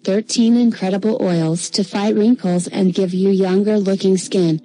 13 incredible oils to fight wrinkles and give you younger looking skin.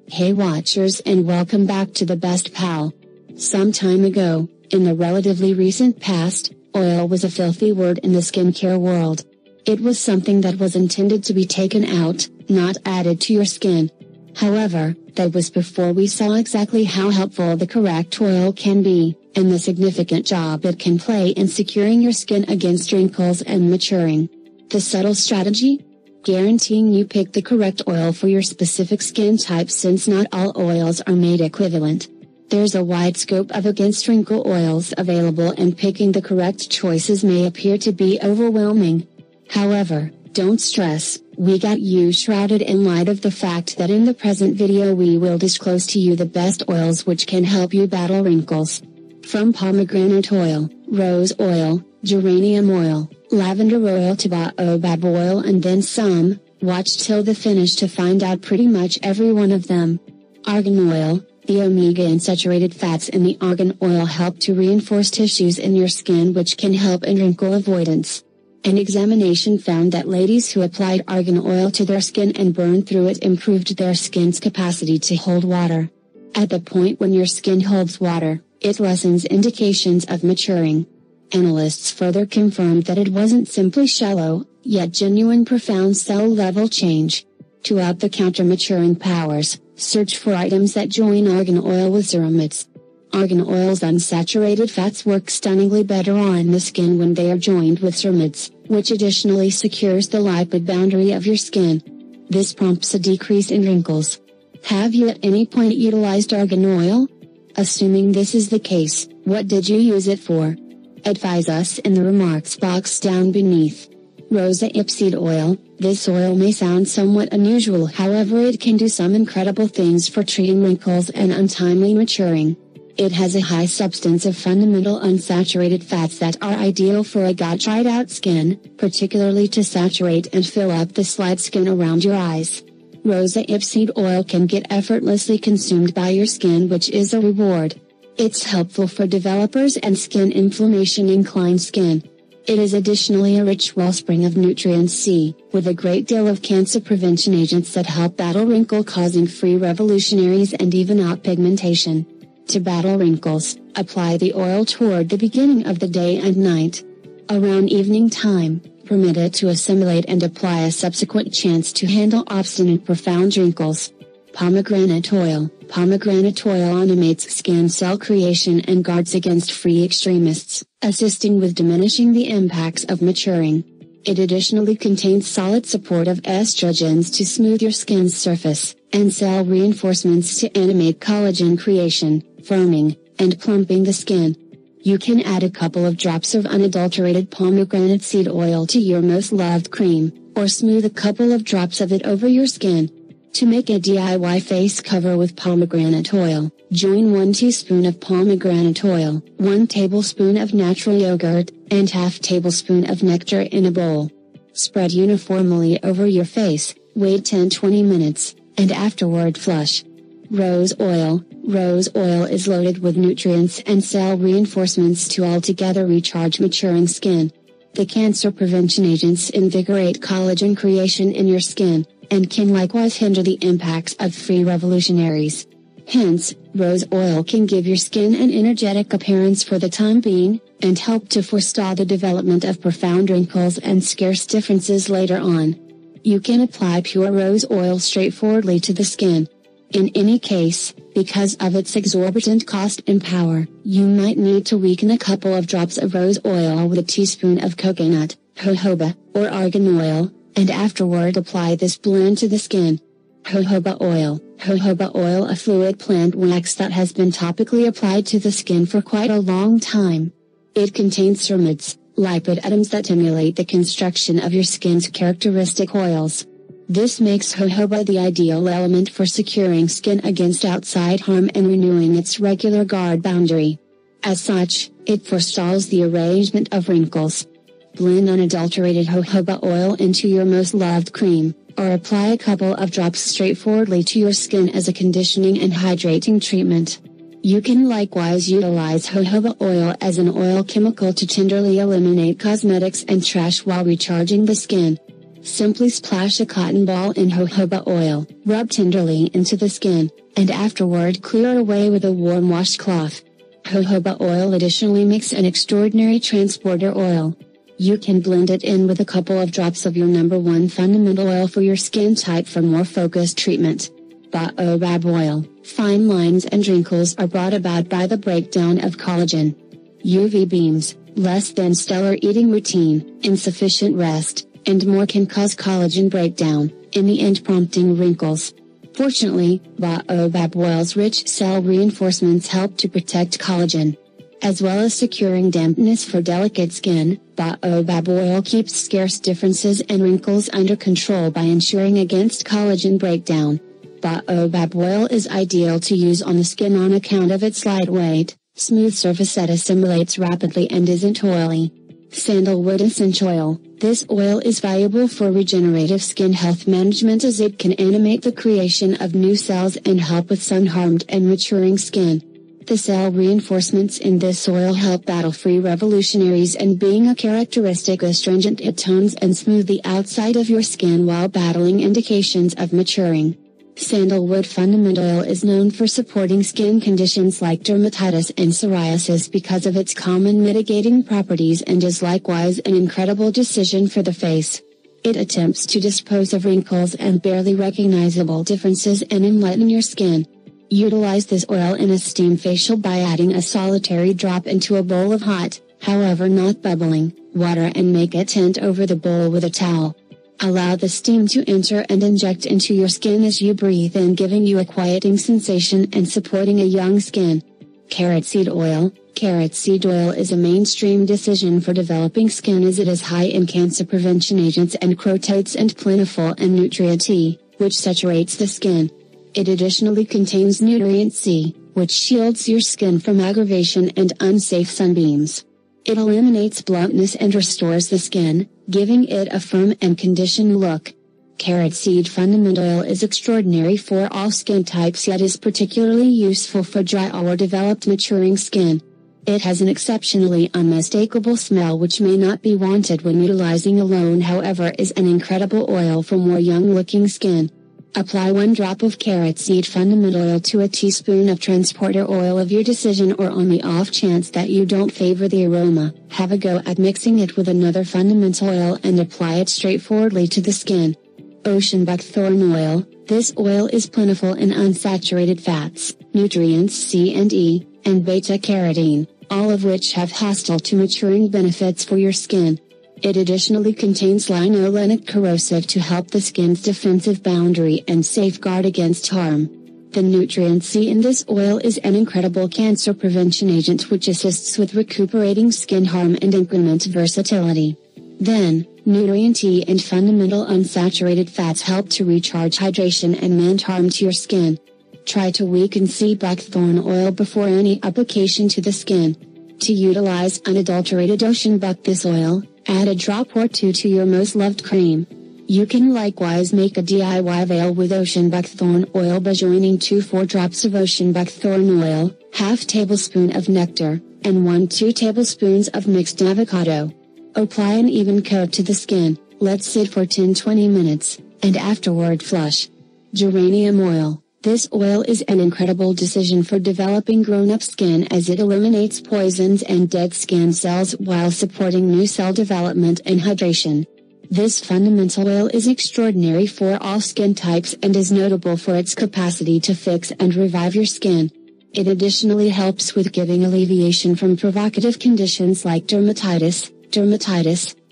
Hey watchers, and welcome back to the Best Pal. Some time ago, in the relatively recent past, oil was a filthy word in the skincare world. It was something that was intended to be taken out, not added to your skin. However, that was before we saw exactly how helpful the correct oil can be, and the significant job it can play in securing your skin against wrinkles and maturing. The subtle strategy? Guaranteeing you pick the correct oil for your specific skin type, since not all oils are made equivalent. There's a wide scope of against wrinkle oils available, and picking the correct choices may appear to be overwhelming. However, don't stress, we got you shrouded in light of the fact that in the present video we will disclose to you the best oils which can help you battle wrinkles. From pomegranate oil, rose oil, geranium oil, lavender oil to baobab oil and then some, watch till the finish to find out pretty much every one of them. Argan oil. The omega-unsaturated fats in the argan oil help to reinforce tissues in your skin, which can help in wrinkle avoidance. An examination found that ladies who applied argan oil to their skin and burned through it improved their skin's capacity to hold water. At the point when your skin holds water, it lessens indications of maturing. Analysts further confirmed that it wasn't simply shallow, yet genuine profound cell-level change. To up the counter maturing powers, search for items that join argan oil with ceramides. Argan oil's unsaturated fats work stunningly better on the skin when they are joined with ceramides, which additionally secures the lipid boundary of your skin. This prompts a decrease in wrinkles. Have you at any point utilized argan oil? Assuming this is the case, what did you use it for? Advise us in the remarks box down beneath. Rosehip seed oil. This oil may sound somewhat unusual, however it can do some incredible things for treating wrinkles and untimely maturing. It has a high substance of fundamental unsaturated fats that are ideal for a dried out skin, particularly to saturate and fill up the slight skin around your eyes. Rosehip seed oil can get effortlessly consumed by your skin, which is a reward. It's helpful for developers and skin inflammation inclined skin. It is additionally a rich wellspring of nutrients C, with a great deal of cancer prevention agents that help battle wrinkle-causing free revolutionaries and even out pigmentation. To battle wrinkles, apply the oil toward the beginning of the day and night. Around evening time, permit it to assimilate and apply a subsequent chance to handle obstinate profound wrinkles. Pomegranate oil. Pomegranate oil animates skin cell creation and guards against free extremists, assisting with diminishing the impacts of maturing. It additionally contains solid support of estrogens to smooth your skin's surface, and cell reinforcements to animate collagen creation, firming, and plumping the skin. You can add a couple of drops of unadulterated pomegranate seed oil to your most loved cream, or smooth a couple of drops of it over your skin. To make a DIY face cover with pomegranate oil, join 1 teaspoon of pomegranate oil, 1 tablespoon of natural yogurt, and half tablespoon of nectar in a bowl. Spread uniformly over your face, wait 10-20 minutes, and afterward flush. Rose oil. Rose oil is loaded with nutrients and cell reinforcements to altogether recharge maturing skin. The cancer prevention agents invigorate collagen creation in your skin, and can likewise hinder the impacts of free revolutionaries. Hence, rose oil can give your skin an energetic appearance for the time being, and help to forestall the development of profound wrinkles and scarce differences later on. You can apply pure rose oil straightforwardly to the skin. In any case, because of its exorbitant cost and power, you might need to weaken a couple of drops of rose oil with a teaspoon of coconut, jojoba, or argan oil, and afterward apply this blend to the skin. Jojoba oil. Jojoba oil, a fluid plant wax that has been topically applied to the skin for quite a long time. It contains ceramides, lipid atoms that emulate the construction of your skin's characteristic oils. This makes jojoba the ideal element for securing skin against outside harm and renewing its regular guard boundary. As such, it forestalls the arrangement of wrinkles. Blend unadulterated jojoba oil into your most loved cream, or apply a couple of drops straightforwardly to your skin as a conditioning and hydrating treatment. You can likewise utilize jojoba oil as an oil chemical to tenderly eliminate cosmetics and trash while recharging the skin. Simply splash a cotton ball in jojoba oil, rub tenderly into the skin, and afterward clear away with a warm washcloth. Jojoba oil additionally makes an extraordinary transporter oil. You can blend it in with a couple of drops of your number one fundamental oil for your skin type for more focused treatment. Baobab oil. Fine lines and wrinkles are brought about by the breakdown of collagen. UV beams, less than stellar eating routine, insufficient rest, and more can cause collagen breakdown, in the end prompting wrinkles. Fortunately, baobab oil's rich cell reinforcements help to protect collagen. As well as securing dampness for delicate skin, baobab oil keeps scarce differences and wrinkles under control by ensuring against collagen breakdown. Baobab oil is ideal to use on the skin on account of its lightweight, smooth surface that assimilates rapidly and isn't oily. Sandalwood essential oil. This oil is valuable for regenerative skin health management as it can animate the creation of new cells and help with sun-harmed and maturing skin. The cell reinforcements in this oil help battle free revolutionaries, and being a characteristic astringent, it tones and smooths the outside of your skin while battling indications of maturing. Sandalwood fundamental oil is known for supporting skin conditions like dermatitis and psoriasis because of its common mitigating properties, and is likewise an incredible decision for the face. It attempts to dispose of wrinkles and barely recognizable differences and enlighten your skin. Utilize this oil in a steam facial by adding a solitary drop into a bowl of hot, however not bubbling, water and make a tent over the bowl with a towel. Allow the steam to enter and inject into your skin as you breathe in, giving you a quieting sensation and supporting a young skin. Carrot seed oil. Carrot seed oil is a mainstream decision for developing skin as it is high in cancer prevention agents and crotates and plentiful in nutrient E, which saturates the skin. It additionally contains nutrient C, which shields your skin from aggravation and unsafe sunbeams. It eliminates bluntness and restores the skin, giving it a firm and conditioned look. Carrot seed fundamental oil is extraordinary for all skin types, yet is particularly useful for dry or developed maturing skin. It has an exceptionally unmistakable smell which may not be wanted when utilizing alone, however is an incredible oil for more young-looking skin. Apply 1 drop of carrot seed fundamental oil to a teaspoon of transporter oil of your decision, or on the off chance that you don't favor the aroma, have a go at mixing it with another fundamental oil and apply it straightforwardly to the skin. Ocean buckthorn oil. This oil is plentiful in unsaturated fats, nutrients C and E, and beta-carotene, all of which have hostile to maturing benefits for your skin. It additionally contains linolenic corrosive to help the skin's defensive boundary and safeguard against harm. The nutrient C in this oil is an incredible cancer prevention agent which assists with recuperating skin harm and increment versatility. Then, nutrient E and fundamental unsaturated fats help to recharge hydration and mend harm to your skin. Try to weaken sea buckthorn oil before any application to the skin. To utilize unadulterated ocean buck this oil, add a drop or two to your most loved cream. You can likewise make a DIY veil with ocean buckthorn oil by joining 4 drops of ocean buckthorn oil, half tablespoon of nectar, and 1-2 tablespoons of mixed avocado. Apply an even coat to the skin, let sit for 10-20 minutes, and afterward flush. Geranium oil. This oil is an incredible decision for developing grown-up skin as it eliminates poisons and dead skin cells while supporting new cell development and hydration. This fundamental oil is extraordinary for all skin types and is notable for its capacity to fix and revive your skin. It additionally helps with giving alleviation from provocative conditions like dermatitis,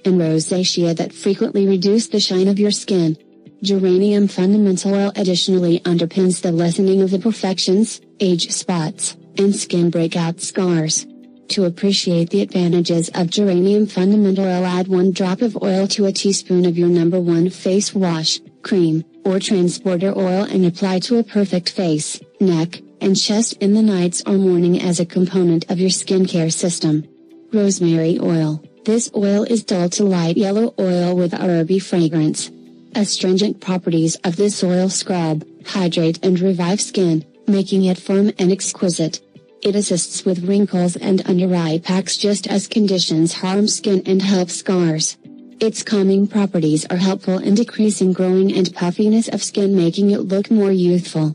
and rosacea that frequently reduce the shine of your skin. Geranium fundamental oil additionally underpins the lessening of imperfections, age spots, and skin breakout scars. To appreciate the advantages of geranium fundamental oil, add 1 drop of oil to a teaspoon of your number 1 face wash, cream, or transporter oil and apply to a perfect face, neck, and chest in the nights or morning as a component of your skincare system. Rosemary oil. This oil is dull to light yellow oil with a herby fragrance. Astringent properties of this oil scrub, hydrate and revive skin, making it firm and exquisite. It assists with wrinkles and under-eye packs just as conditions harm skin and help scars. Its calming properties are helpful in decreasing growing and puffiness of skin, making it look more youthful.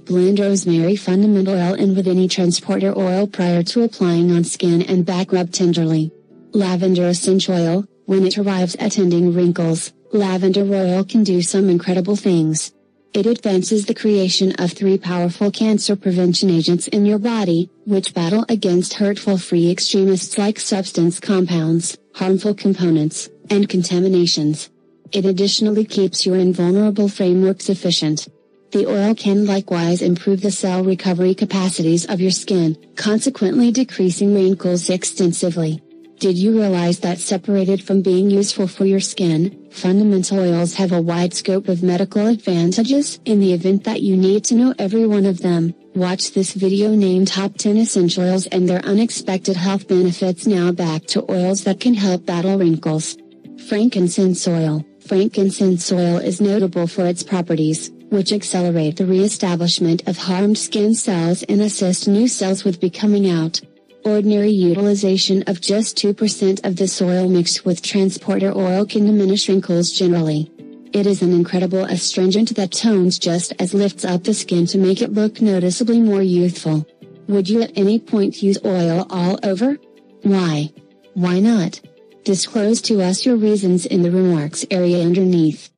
Blend rosemary fundamental oil in with any transporter oil prior to applying on skin and back. Rub tenderly. Lavender essential oil. When it arrives at ending wrinkles, lavender oil can do some incredible things. It advances the creation of 3 powerful cancer prevention agents in your body, which battle against hurtful free extremists like substance compounds, harmful components, and contaminations. It additionally keeps your invulnerable frameworks efficient. The oil can likewise improve the cell recovery capacities of your skin, consequently decreasing wrinkles extensively. Did you realize that separated from being useful for your skin, fundamental oils have a wide scope of medical advantages? In the event that you need to know every one of them, watch this video named Top 10 Essential Oils and Their Unexpected Health Benefits. Now back to oils that can help battle wrinkles. Frankincense oil. Frankincense oil is notable for its properties, which accelerate the re-establishment of harmed skin cells and assist new cells with becoming out. Ordinary utilization of just 2% of this oil mixed with transporter oil can diminish wrinkles generally. It is an incredible astringent that tones just as lifts up the skin to make it look noticeably more youthful. Would you at any point use oil all over? Why? Why not? Disclose to us your reasons in the remarks area underneath.